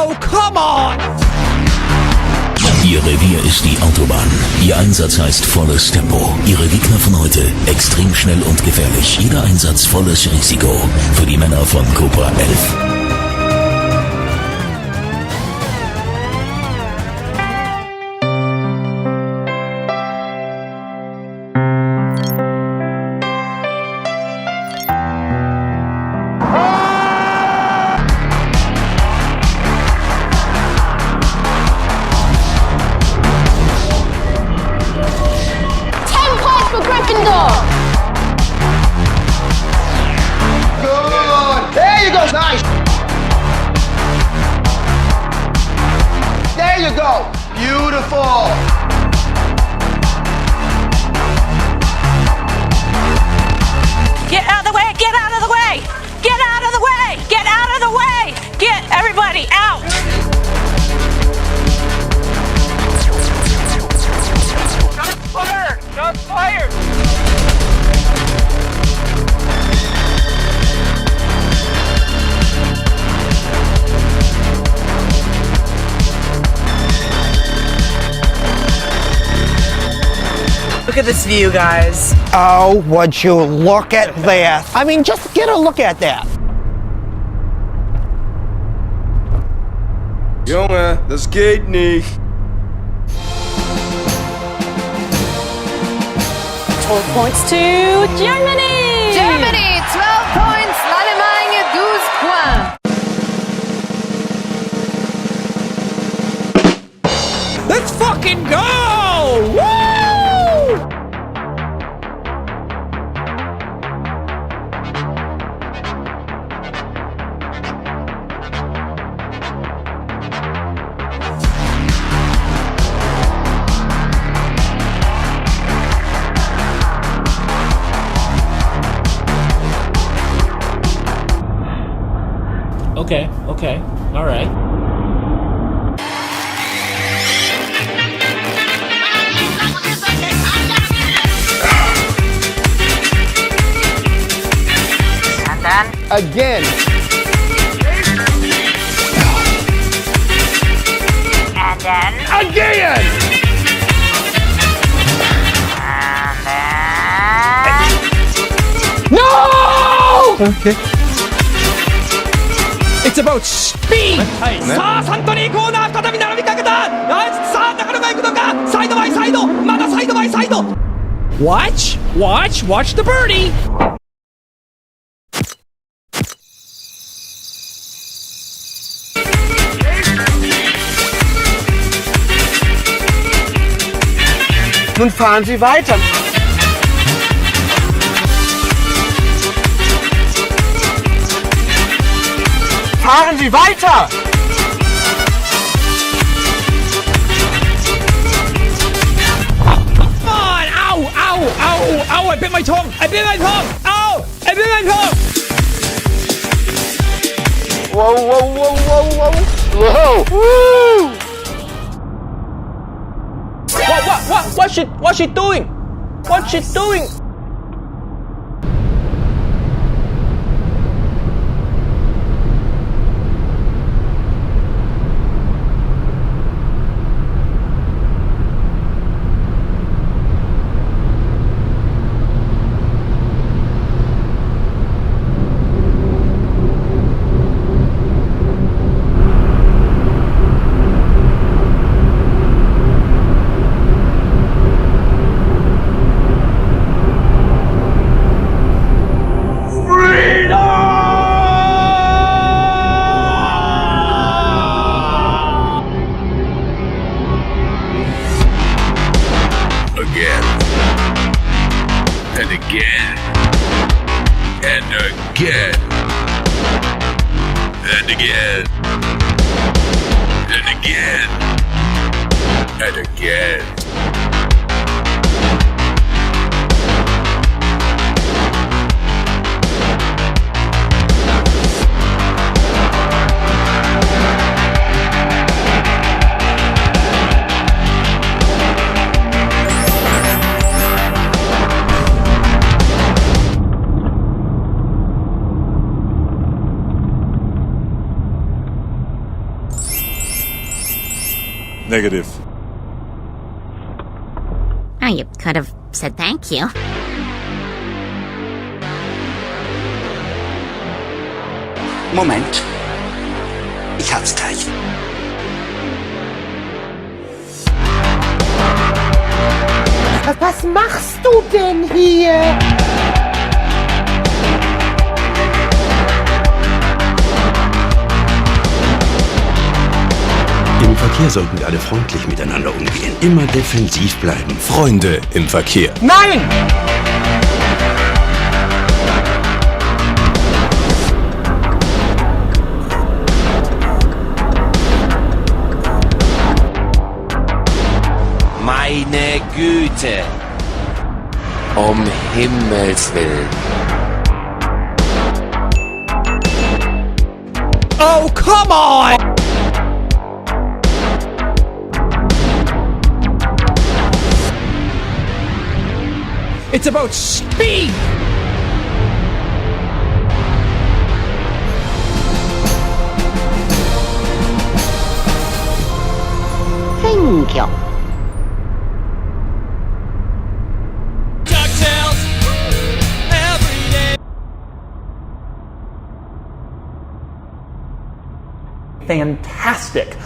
Oh, come on! Ihr Revier ist die Autobahn. Ihr Einsatz heißt volles Tempo. Ihre Gegner von heute extrem schnell und gefährlich. Jeder Einsatz volles Risiko. Für die Männer von Cobra 11. Beautiful! Get out of the way! Get out of the way! Get out of the way! Get out of the way! Get everybody out! Shots fired! Shots fired! Look at this view, guys. Oh, would you look at that? I mean, just get a look at that. Junge, das geht nicht. 12 points to Germany! Germany, 12 points. L'Allemagne, 12 points. Let's fucking go! Woo! Okay, all right. And then Again. and then Again! and then No! Okay. It's about speed! さあ、サントリーコーナー再び並びかけた！さあ、中野が行くのか！サイドバイサイド！まだサイドバイサイド！ Watch! Watch! Watch the birdie! Nun fahren Sie weiter. Fahren Sie weiter! Come on! Ow! Ow! Ow! Ow! I bit my tongue! I bit my tongue! Ow! I bit my tongue! Whoa, whoa, whoa, whoa, whoa! Whoa! Woo! What's she doing? What's she doing? Negative. Oh, you could have said thank you. Moment. Ich hab's gleich. Was machst du denn hier? Im Verkehr sollten wir alle freundlich miteinander umgehen. Immer defensiv bleiben. Freunde im Verkehr. Nein! Meine Güte! Um Himmels Willen! Oh, come on! It's about speed! Thank you. Fantastic.